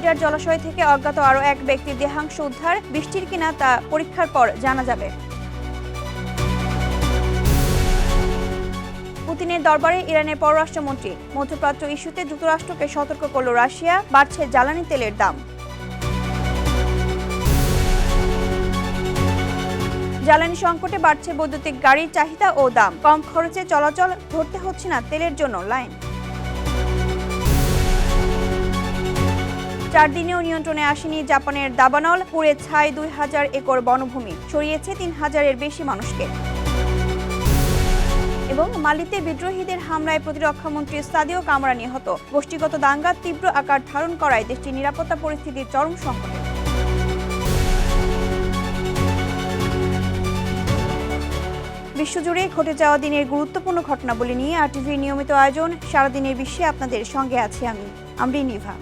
ফ্লোরিডার জলাশয় থেকে অজ্ঞাত আরও এক ব্যক্তির দেহাংশ উদ্ধার, বৃষ্টির কিনা তা পরীক্ষার পর জানা যাবে। পুতিনের দরবারে ইরানের পররাষ্ট্রমন্ত্রী, মধ্যপ্রাচ্য ইস্যুতে যুক্তরাষ্ট্রকে সতর্ক করল রাশিয়া, বাড়ছে জ্বালানি তেলের দাম। জ্বালানি সংকটে বাড়ছে বৈদ্যুতিক গাড়ির চাহিদা ও দাম, কম খরচে চলাচল, ধরতে হচ্ছে না তেলের জন্য লাইন। 4 দিনেও নিয়ন্ত্রণে আসেনি জাপানের দাবানল, পুড়ে ছাই 2000 একর বনভূমি, সরিয়েছে 3000-এর বেশি মানুষকে। এবং মালিতে বিদ্রোহীদের হামলায় প্রতিরক্ষামন্ত্রী সাদিও কামারা নিহত, গোষ্ঠীগত দাঙ্গা তীব্র আকার ধারণ করায় দেশটির নিরাপত্তা পরিস্থিতির চরম সংকটে। বিশ্বজুড়ে ঘটে যাওয়া দিনের গুরুত্বপূর্ণ ঘটনাবলী নিয়ে আরটিভির নিয়মিত আয়োজন সারাদিনের বিশ্বে আপনাদের সঙ্গে আছি আমি আমরিন নিভা।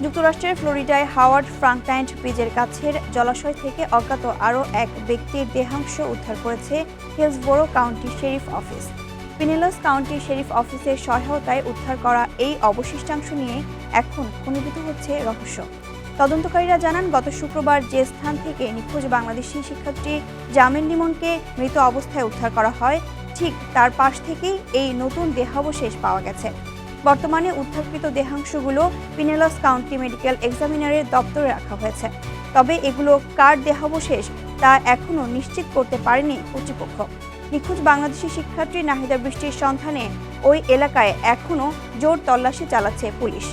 যুক্তরাষ্ট্রের ফ্লোরিডায় হাওয়ার্ড ফ্রাঙ্কল্যান্ড ব্রিজের কাছের জলাশয় থেকে অজ্ঞাত আরও এক ব্যক্তির দেহাংশ উদ্ধার করেছে Hillsborough County sheriff office. Pinellas County sheriff অফিসের সহায়তায় উদ্ধার করা এই অবশিষ্টাংশ নিয়ে এখন ঘনীভূত হচ্ছে রহস্য। তদন্তকারীরা জানান, গত শুক্রবার যে স্থান থেকে নিখোঁজ বাংলাদেশি শিক্ষার্থী জামিল লিমনকে মৃত অবস্থায় উদ্ধার করা হয়, ঠিক তার পাশ থেকেই এই নতুন দেহাবশেষ পাওয়া গেছে। বর্তমানে উদ্ধারকৃত দেহাংশগুলো পিনেলস কাউন্টি মেডিকেল এক্সামিনারের দপ্তরে রাখা হয়েছে। তবে এগুলো কার দেহাবশেষ তা এখনও নিশ্চিত করতে পারেনি কর্তৃপক্ষ। নিখোঁজ বাংলাদেশি শিক্ষার্থী নাহিদা বৃষ্টির সন্ধানে ওই এলাকায় এখনও জোর তল্লাশি চালাচ্ছে পুলিশ।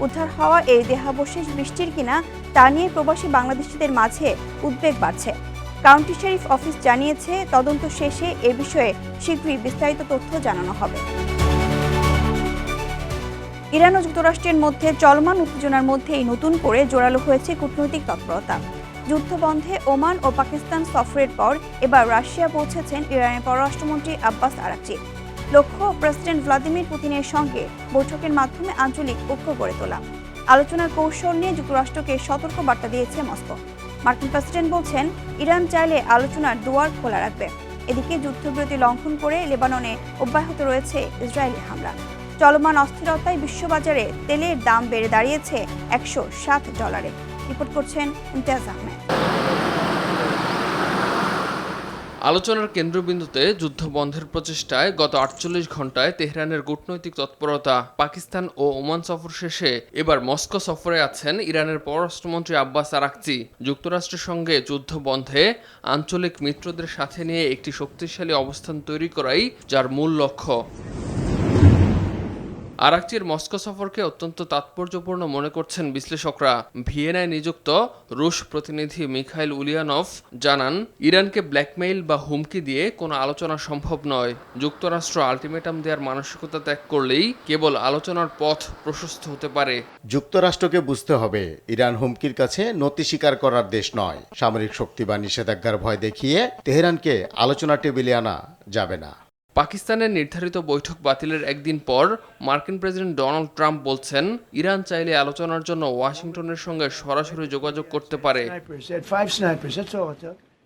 উদ্ধার হওয়া এই দেহাবশেষ বৃষ্টির কিনা তা নিয়ে প্রবাসী বাংলাদেশিদের মাঝে উদ্বেগ বাড়ছে। কাউন্টি শেরিফ অফিস জানিয়েছে, তদন্ত শেষে এ বিষয়ে শীঘ্রই বিস্তারিত তথ্য জানানো হবে। ইরান ও যুক্তরাষ্ট্রের মধ্যে চলমান উত্তেজনার মধ্যেই নতুন করে জোরালো হয়েছে কূটনৈতিক তৎপরতা। যুদ্ধবন্ধে ওমান ও পাকিস্তান সফরের পর এবার রাশিয়া পৌঁছেছেন ইরানের পররাষ্ট্রমন্ত্রী আব্বাস আরাকচি। লক্ষ্য, প্রেসিডেন্ট ভ্লাদিমির পুতিনের সঙ্গে বৈঠকের মাধ্যমে আঞ্চলিক ঐক্য গড়ে তোলা। আলোচনার কৌশল নিয়ে যুক্তরাষ্ট্রকে সতর্ক বার্তা দিয়েছে মস্কো। মার্কিন প্রেসিডেন্ট বলছেন, ইরান চাইলে আলোচনার দুয়ার খোলা রাখবে। এদিকে যুদ্ধবিরতি লঙ্ঘন করে লেবাননে অব্যাহত রয়েছে ইসরায়েলি হামলা। চলমান অস্থিরতায় বিশ্ববাজারে তেলের দাম বেড়ে দাঁড়িয়েছে $107। রিপোর্ট করছেন ইমতিয়াজ আহমেদ। আলোচনার কেন্দ্রবিন্দুতে যুদ্ধবন্ধের প্রচেষ্টায় গত 48 ঘণ্টায় তেহরানের কূটনৈতিক তৎপরতা। পাকিস্তান ও ওমান সফর শেষে এবার মস্কো সফরে আছেন ইরানের পররাষ্ট্রমন্ত্রী আব্বাস আরাকচি। যুক্তরাষ্ট্রের সঙ্গে যুদ্ধবন্ধে আঞ্চলিক মিত্রদের সাথে নিয়ে একটি শক্তিশালী অবস্থান তৈরি করাই যার মূল লক্ষ্য। আরাকচির মস্কো সফরকে অত্যন্ত তাৎপর্যপূর্ণ মনে করছেন বিশ্লেষকরা। ভিয়েনায় নিযুক্ত রুশ প্রতিনিধি মিখাইল উলিয়ানভ জানান, ইরানকে ব্ল্যাকমেইল বা হুমকি দিয়ে কোনো আলোচনা সম্ভব নয়। যুক্তরাষ্ট্র আলটিমেটাম দেওয়ার মানসিকতা ত্যাগ করলেই কেবল আলোচনার পথ প্রশস্ত হতে পারে। যুক্তরাষ্ট্রকে বুঝতে হবে, ইরান হুমকির কাছে নতি স্বীকার করার দেশ নয়। সামরিক শক্তি বা নিষেধাজ্ঞার ভয় দেখিয়ে তেহরানকে আলোচনা টেবিলে আনা যাবে না। পাকিস্তানের নির্ধারিত বৈঠক বাতিলের একদিন পর মার্কিন প্রেসিডেন্ট ডোনাল্ড ট্রাম্প বলছেন, ইরান চাইলে আলোচনার জন্য ওয়াশিংটনের সঙ্গে সরাসরি যোগাযোগ করতে পারে।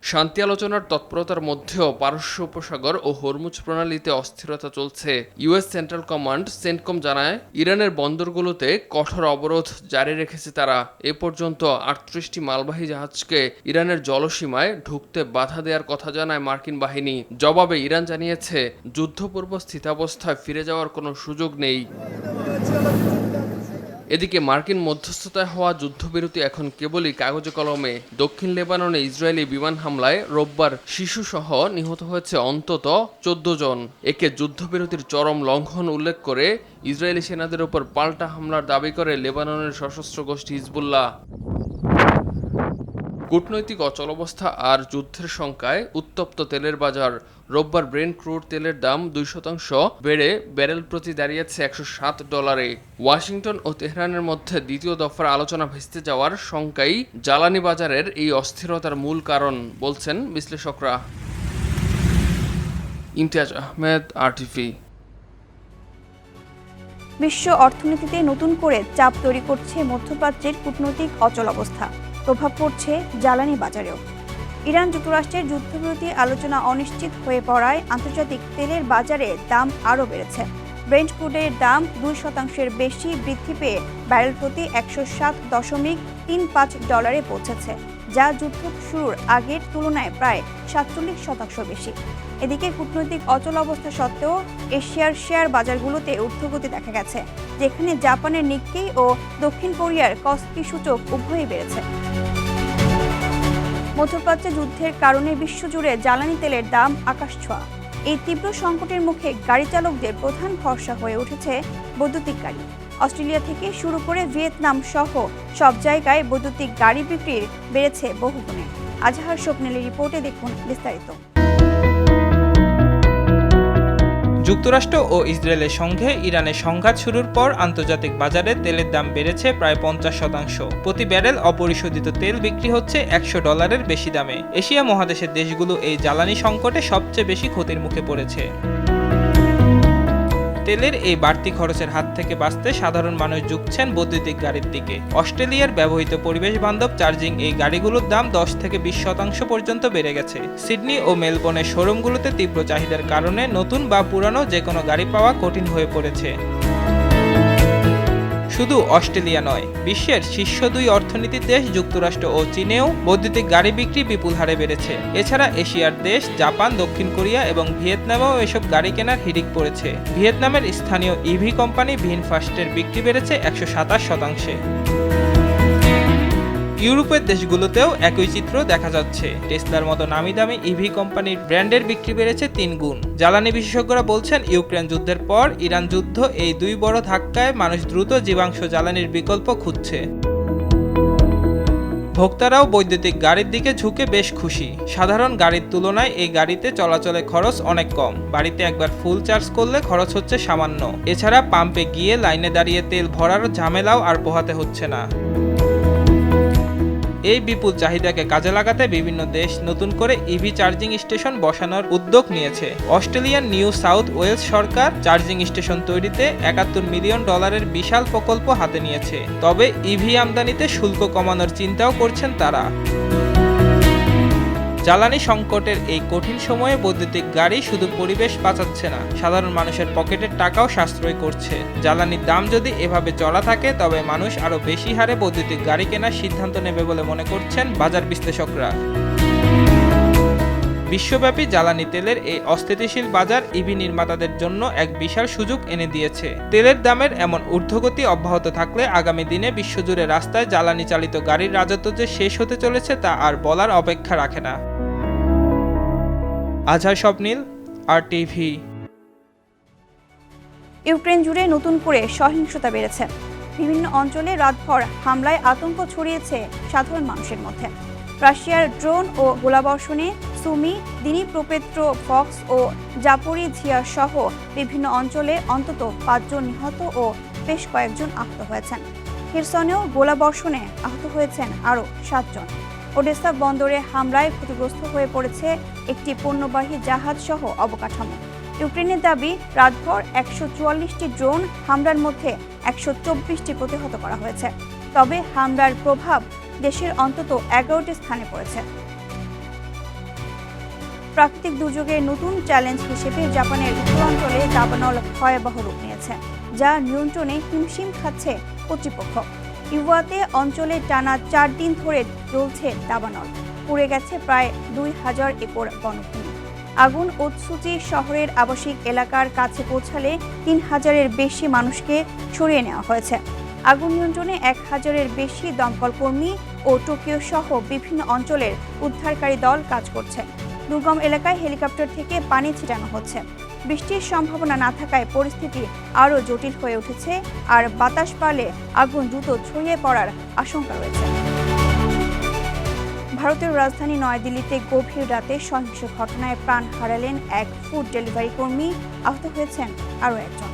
শান্তি আলোচনার তৎপরতার মধ্যেও পারস্য উপসাগর ও হরমুজ প্রণালীতে অস্থিরতা চলছে। ইউএস সেন্ট্রাল কমান্ড সেন্টকম জানায়, ইরানের বন্দরগুলোতে কঠোর অবরোধ জারি রেখেছে তারা। এ পর্যন্ত 38টি মালবাহী জাহাজকে ইরানের জলসীমায় ঢুকতে বাধা দেওয়ার কথা জানায় মার্কিন বাহিনী। জবাবে ইরান জানিয়েছে, যুদ্ধপূর্ব স্থিতাবস্থায় ফিরে যাওয়ার কোনো সুযোগ নেই। এদিকে মার্কিন মধ্যস্থতায় হওয়া যুদ্ধবিরতি এখন কেবলই কাগজে কলমে। দক্ষিণ লেবাননে ইসরায়েলি বিমান হামলায় রোববার শিশুসহ নিহত হয়েছে অন্তত 14 জন। একে যুদ্ধবিরতির চরম লঙ্ঘন উল্লেখ করে ইসরায়েলি সেনাদের উপর পাল্টা হামলার দাবি করে লেবাননের সশস্ত্র গোষ্ঠী হিজবুল্লাহ। কূটনৈতিক অচলাবস্থা আর যুদ্ধের শঙ্কায় উত্তপ্ত তেলের বাজার। রোববার ব্রেন্ট ক্রুড তেলের দাম 2% বেড়ে ব্যারেল প্রতি দাঁড়িয়েছে $107। ওয়াশিংটন ও তেহরানের মধ্যে দ্বিতীয় দফার আলোচনা ভেস্তে যাওয়ার শঙ্কাই জ্বালানি বাজারের এই অস্থিরতার মূল কারণ বলছেন বিশ্লেষকরা। ইমতিয়াজ আহমেদ, আরটিভি। বিশ্ব অর্থনীতিতে নতুন করে চাপ তৈরি করছে মধ্যপ্রাচ্যের কূটনৈতিক অচলাবস্থা। প্রভাব পড়ছে জ্বালানি বাজারেও। ইরান যুক্তরাষ্ট্রের যুদ্ধবিরতি আলোচনা অনিশ্চিত হয়ে পড়ায় আন্তর্জাতিক তেলের বাজারে দাম আরও বেড়েছে। ব্রেন্ট ক্রুডের দাম 2% বেশি বৃদ্ধি পেয়ে ব্যারেল প্রতি 107.35 পৌঁছেছে, যা যুদ্ধ শুরুর আগের তুলনায় প্রায় 47% বেশি। এদিকে কূটনৈতিক অচল অবস্থা সত্ত্বেও এশিয়ার শেয়ার বাজারগুলোতে ঊর্ধ্বগতি দেখা গেছে, যেখানে জাপানের নিক্কেই ও দক্ষিণ কোরিয়ার কস্পি সূচক উভয়ই বেড়েছে। মধ্যপ্রাচ্যে যুদ্ধের কারণে বিশ্বজুড়ে জ্বালানি তেলের দাম আকাশছোঁয়া। এই তীব্র সংকটের মুখে গাড়ি চালকদের প্রধান ভরসা হয়ে উঠেছে বৈদ্যুতিক গাড়ি। অস্ট্রেলিয়া থেকে শুরু করে ভিয়েতনাম সহ সব জায়গায় বৈদ্যুতিক গাড়ি বিক্রির বেড়েছে বহুগুণে। আজহার স্বপ্নেলের রিপোর্টে দেখুন বিস্তারিত। যুক্তরাষ্ট্র ও ইসরায়েলের সঙ্গে ইরানের সংঘাত শুরুর পর আন্তর্জাতিক বাজারে তেলের দাম বেড়েছে প্রায় 50%। প্রতি ব্যারেল অপরিশোধিত তেল বিক্রি হচ্ছে $100 বেশি দামে। এশিয়া মহাদেশের দেশগুলো এই জ্বালানি সংকটে সবচেয়ে বেশি ক্ষতির মুখে পড়েছে। তেলের এই বাড়তি খরচের হাত থেকে বাঁচতে সাধারণ মানুষ ঝুঁকছেন বৈদ্যুতিক গাড়ির দিকে। অস্ট্রেলিয়ার ব্যবহৃত পরিবেশ বান্ধব চার্জিং এই গাড়িগুলোর দাম 10 থেকে 20% পর্যন্ত বেড়ে গেছে। সিডনি ও মেলবোর্নের শোরুমগুলোতে তীব্র চাহিদার কারণে নতুন বা পুরানো যে কোনো গাড়ি পাওয়া কঠিন হয়ে পড়েছে। শুধু অস্ট্রেলিয়া নয়, বিশ্বের শীর্ষ 2 অর্থনীতির দেশ যুক্তরাষ্ট্র ও চীনেও বৈদ্যুতিক গাড়ি বিক্রি বিপুল হারে বেড়েছে। এছাড়া এশিয়ার দেশ জাপান, দক্ষিণ কোরিয়া এবং ভিয়েতনামেও এসব গাড়ি কেনার হিড়িক পড়েছে। ভিয়েতনামের স্থানীয় ইভি কোম্পানি ভিনফাস্টের বিক্রি বেড়েছে 127%। ইউরোপের দেশগুলোতেও একই চিত্র দেখা যাচ্ছে। টেসলার মতো নামি দামি ইভি কোম্পানির ব্র্যান্ডের বিক্রি বেড়েছে 3 গুণ। জ্বালানি বিশেষজ্ঞরা বলছেন, ইউক্রেন যুদ্ধের পর ইরান যুদ্ধ এই 2 বড় ধাক্কায় মানুষ দ্রুত জীবাশ্ম জ্বালানির বিকল্প খুঁজছে। ভোক্তারাও বৈদ্যুতিক গাড়ির দিকে ঝুঁকে বেশ খুশি। সাধারণ গাড়ির তুলনায় এই গাড়িতে চলাচলে খরচ অনেক কম। বাড়িতে একবার ফুল চার্জ করলে খরচ হচ্ছে সামান্য। এছাড়া পাম্পে গিয়ে লাইনে দাঁড়িয়ে তেল ভরার ঝামেলাও আর পোহাতে হচ্ছে না। এই বিপুল চাহিদাকে কাজে লাগাতে বিভিন্ন দেশ নতুন করে ইভি চার্জিং স্টেশন বসানোর উদ্যোগ নিয়েছে। অস্ট্রেলিয়ার নিউ সাউথ ওয়েলস সরকার চার্জিং স্টেশন তৈরিতে $71 মিলিয়ন বিশাল প্রকল্প হাতে নিয়েছে। তবে ইভি আমদানিতে শুল্ক কমানোর চিন্তাও করছেন তারা। জ্বালানি সংকটের এই কঠিন সময়ে বৈদ্যুতিক গাড়ি শুধু পরিবেশ বাঁচাচ্ছে না, সাধারণ মানুষের পকেটের টাকাও সাশ্রয় করছে। জ্বালানির দাম যদি এভাবে চড়া থাকে, তবে মানুষ আরও বেশি হারে বৈদ্যুতিক গাড়ি কেনার সিদ্ধান্ত নেবে বলে মনে করছেন বাজার বিশ্লেষকরা। বিশ্বব্যাপী জ্বালানি তেলের এই অস্থিতিশীল বাজার ইভি নির্মাতাদের জন্য এক বিশাল সুযোগ এনে দিয়েছে। তেলের দামের এমন ঊর্ধ্বগতি অব্যাহত থাকলে আগামী দিনে বিশ্বজুড়ে রাস্তায় জ্বালানি চালিত গাড়ির রাজত্ব যে শেষ হতে চলেছে তা আর বলার অপেক্ষা রাখে না। আজহার স্বপ্নীল, RTV। ইউক্রেন জুড়ে নতুন করে সহিংসতা বেড়েছে। বিভিন্ন অঞ্চলে রাতভর হামলায় আতঙ্ক ছড়িয়েছে সাধারণ মানুষের মধ্যে। রাশিয়ার ড্রোন ও গোলাবর্ষণে সুমি, দিনিপ্রোপেট্রোভস্ক ও জাপোরিঝিয়া সহ বিভিন্ন অঞ্চলে অন্তত 5 জন নিহত ও বেশ কয়েকজন আহত হয়েছেন। হেরসনেও গোলাবর্ষণে আহত হয়েছেন আরও 7 জন। ওডেসা বন্দরে হামলায় ক্ষতিগ্রস্ত হয়ে পড়েছে একটি পণ্যবাহী জাহাজ সহ অবকাঠামো। ইউক্রেনের দাবি, রাতভর 144টি ড্রোন হামলার মধ্যে 124টি প্রতিহত করা হয়েছে। তবে হামলার প্রভাব দেশের অন্তত 11টি স্থানে পড়েছে। প্রাকৃতিক দুর্যোগের নতুন চ্যালেঞ্জ হিসেবে জাপানের উত্তরাঞ্চলে দাবানল ভয়াবহ রূপ নিয়েছে, যা নিয়ন্ত্রণে হিমশিম খাচ্ছে কর্তৃপক্ষ। ইউয়াতে অঞ্চলে টানা 4 দিন ধরে চলছে দাবানল। পুড়ে গেছে প্রায় 2000 একর বনভূমি। আগুন ওতসুচি শহরের আবাসিক এলাকার কাছে পৌঁছালে 3000-এর বেশি মানুষকে সরিয়ে নেওয়া হয়েছে। আগুন নিয়ন্ত্রণে 1000-এর বেশি দমকল কর্মী ও টোকিও সহ বিভিন্ন অঞ্চলের উদ্ধারকারী দল কাজ করছে। দুর্গম এলাকায় হেলিকপ্টার থেকে পানি ছিটানো হচ্ছে। বৃষ্টির সম্ভাবনা না থাকায় পরিস্থিতি আরও জটিল হয়ে উঠেছে, আর বাতাস বাড়লে আগুন দ্রুত ছড়িয়ে পড়ার আশঙ্কা রয়েছে। ভারতের রাজধানী নয়াদিল্লিতে গভীর রাতে সহিংস ঘটনায় প্রাণ হারালেন এক ফুড ডেলিভারি কর্মী, আহত হয়েছেন আরও একজন।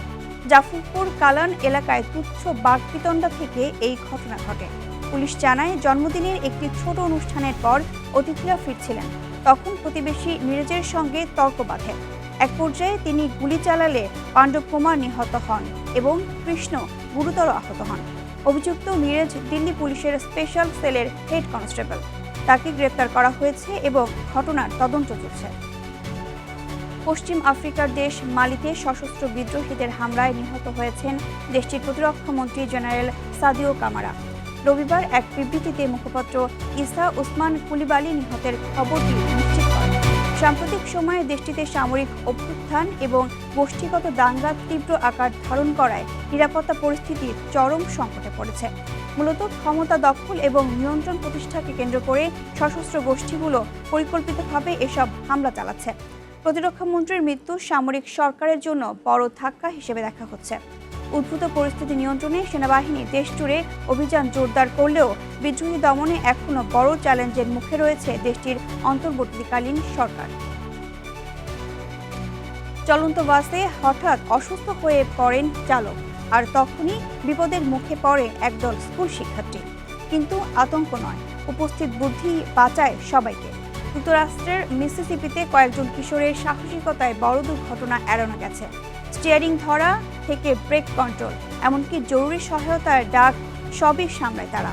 জাফরপুর কালান এলাকায় তুচ্ছ বাকবিতণ্ডা থেকে এই ঘটনা ঘটে। পুলিশ জানায়, জন্মদিনের একটি ছোট অনুষ্ঠানের পর অতিথিরা ফিরছিলেন। তখন প্রতিবেশী নীরজের সঙ্গে তর্ক বাধে। এক পর্যায়ে তিনি গুলি চালালে পাণ্ডব কুমার নিহত হন এবং কৃষ্ণ গুরুতর আহত হন। অভিযুক্ত নীরজ দিল্লি পুলিশের স্পেশাল সেলের হেড কনস্টেবল। তাকে গ্রেপ্তার করা হয়েছে এবং ঘটনার তদন্ত চলছে। পশ্চিম আফ্রিকার দেশ মালিতে সশস্ত্র বিদ্রোহীদের হামলায় নিহত হয়েছেন দেশটির প্রতিরক্ষা মন্ত্রী জেনারেল সাদিও কামারা। রবিবার এক বিবৃতিতে মুখপাত্র ইসা উসমান কুলিবালি নিহতের খবরটি নিশ্চিত করেন। সাম্প্রতিক সময়ে দেশটিতে সামরিক অভ্যুত্থান এবং গোষ্ঠীগত দাঙ্গা তীব্র আকার ধারণ করায় নিরাপত্তা পরিস্থিতি চরম সংকটে পড়েছে। মূলত ক্ষমতা দখল এবং নিয়ন্ত্রণ প্রতিষ্ঠাকে কেন্দ্র করে সশস্ত্র গোষ্ঠীগুলো পরিকল্পিতভাবে এসব হামলা চালাচ্ছে। প্রতিরক্ষা মন্ত্রীর মৃত্যু সামরিক সরকারের জন্য বড় ধাক্কা হিসেবে দেখা হচ্ছে। উদ্ভূত পরিস্থিতি নিয়ন্ত্রণে সেনাবাহিনী দেশ জুড়ে অভিযান জোরদার করলেও বিদ্রোহী দমনে এখনও বড় চ্যালেঞ্জের মুখে রয়েছে দেশটির অন্তর্বর্তীকালীন সরকার। চলন্ত বাসে হঠাৎ অসুস্থ হয়ে পড়েন চালক, আর তখনই বিপদের মুখে পড়ে একদল স্কুল শিক্ষার্থী। কিন্তু আতঙ্ক নয়, উপস্থিত বুদ্ধি বাঁচায় সবাইকে। যুক্তরাষ্ট্রের মিসিসিপিতে কয়েকজন কিশোরের সাহসিকতায় বড় দুর্ঘটনা এড়ানো গেছে। স্টিয়ারিং ধরা থেকে ব্রেক কন্ট্রোল, এমনকি জরুরি সহায়তার ডাক সবই সামলায় তারা।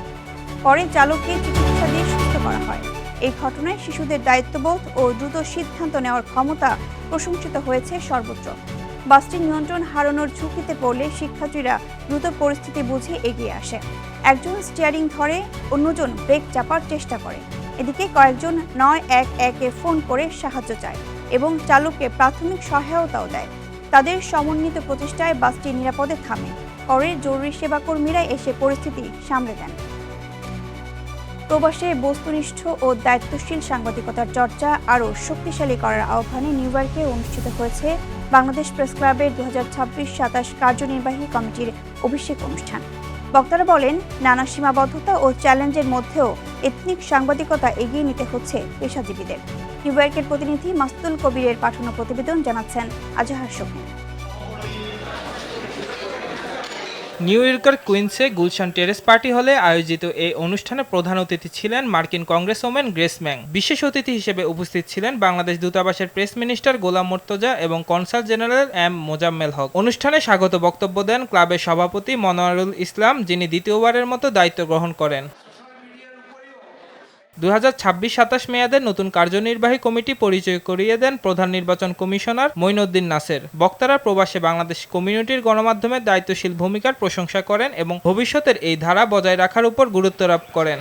পরে চালককে চিকিৎসা দিয়ে সুস্থ করা হয়। এই ঘটনায় শিশুদের দায়িত্ববোধ ও দ্রুত সিদ্ধান্ত নেওয়ার ক্ষমতা প্রশংসিত হয়েছে সর্বত্র। বাসটি নিয়ন্ত্রণ হারানোর ঝুঁকিতে পড়লে শিক্ষার্থীরা দ্রুত পরিস্থিতি বুঝে এগিয়ে আসে। একজন স্টিয়ারিং ধরে, অন্যজন ব্রেক চাপার চেষ্টা করে। এদিকে কয়েকজন 911-এ ফোন করে সাহায্য চায় এবং চালককে প্রাথমিক সহায়তাও দেয়। তাদের সমন্বিত প্রচেষ্টায় বাসটি নিরাপদে থামে। পরে জরুরি সেবাকর্মীরা এসে পরিস্থিতি সামলে দেন। প্রবাসে বস্তুনিষ্ঠ ও দায়িত্বশীল সাংবাদিকতার চর্চা আরও শক্তিশালী করার আহ্বানে নিউ ইয়র্কে অনুষ্ঠিত হয়েছে বাংলাদেশ প্রেস ক্লাবের 2026-27 কার্যনির্বাহী কমিটির অভিষেক অনুষ্ঠান। বক্তারা বলেন, নানা সীমাবদ্ধতা ও চ্যালেঞ্জের মধ্যেও এথনিক সাংবাদিকতা এগিয়ে নিতে হচ্ছে পেশাজীবীদের। নিউ ইয়র্কের প্রতিনিধি মাসুদুল কবিরের পাঠানো প্রতিবেদন জানাচ্ছেন আজাহার শফিন। নিউ ইয়র্কের কুইন্সে গুলশান টেরেস পার্টি হলে আয়োজিত এই অনুষ্ঠানে প্রধান অতিথি ছিলেন মার্কিন কংগ্রেসওম্যান গ্রেস ম্যাং। বিশেষ অতিথি হিসেবে উপস্থিত ছিলেন বাংলাদেশ দূতাবাসের প্রেস মিনিস্টার গোলাম মোর্তজা এবং consul general M Mozammel Haque. অনুষ্ঠানে স্বাগত বক্তব্য দেন ক্লাবের সভাপতি মনোয়ারুল ইসলাম, যিনি দ্বিতীয়বারের মতো দায়িত্ব গ্রহণ করেন। 2026-27 মেয়াদের নতুন কার্যনির্বাহী কমিটি পরিচয় করিয়ে দেন প্রধান নির্বাচন কমিশনার মঈনুদ্দিন নাসের। বক্তারা প্রবাসে বাংলাদেশ কমিউনিটির গণমাধ্যমের দায়িত্বশীল ভূমিকার প্রশংসা করেন এবং ভবিষ্যতের এই ধারা বজায় রাখার উপর গুরুত্ব আরোপ করেন।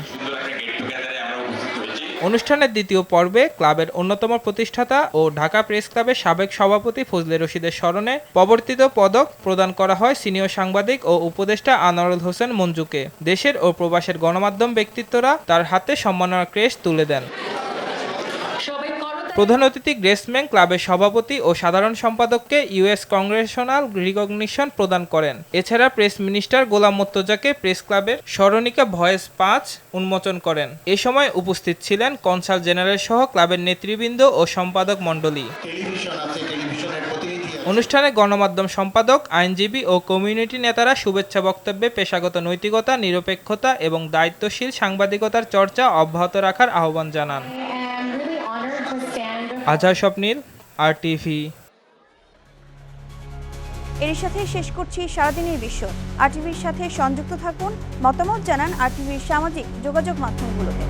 অনুষ্ঠানের দ্বিতীয় পর্বে ক্লাবের অন্যতম প্রতিষ্ঠাতা ও ঢাকা প্রেস ক্লাবের সাবেক সভাপতি ফজলে রশিদের স্মরণে প্রবর্তিত পদক প্রদান করা হয় সিনিয়র সাংবাদিক ও উপদেষ্টা আনোয়ারুল হোসেন মঞ্জুকে। দেশের ও প্রবাসের গণমাধ্যম ব্যক্তিত্বরা তার হাতে সম্মাননার ক্রেস্ট তুলে দেন। প্রধান অতিথি গ্রেস ম্যাং ক্লাবের সভাপতি ও সাধারণ সম্পাদককে ইউএস কংগ্রেশনাল রিকগনিশন প্রদান করেন। এছাড়া প্রেস মিনিস্টার গোলাম মোর্তজাকে প্রেস ক্লাবের স্মরণিকা ভয়েস 5 উন্মোচন করেন। এ সময় উপস্থিত ছিলেন কনসাল জেনারেল সহ ক্লাবের নেতৃবৃন্দ ও সম্পাদক মণ্ডলী। অনুষ্ঠানে গণমাধ্যম সম্পাদক, আইনজীবী ও কমিউনিটি নেতারা শুভেচ্ছা বক্তব্যে পেশাগত নৈতিকতা, নিরপেক্ষতা এবং দায়িত্বশীল সাংবাদিকতার চর্চা অব্যাহত রাখার আহ্বান জানান। আজহার স্বপ্নীল, RTV। এর সাথে শেষ করছি সারাদিনের বিশ্ব। RTVর সাথে সংযুক্ত থাকুন, মতামত জানান RTVর সামাজিক যোগাযোগ মাধ্যমগুলোতে।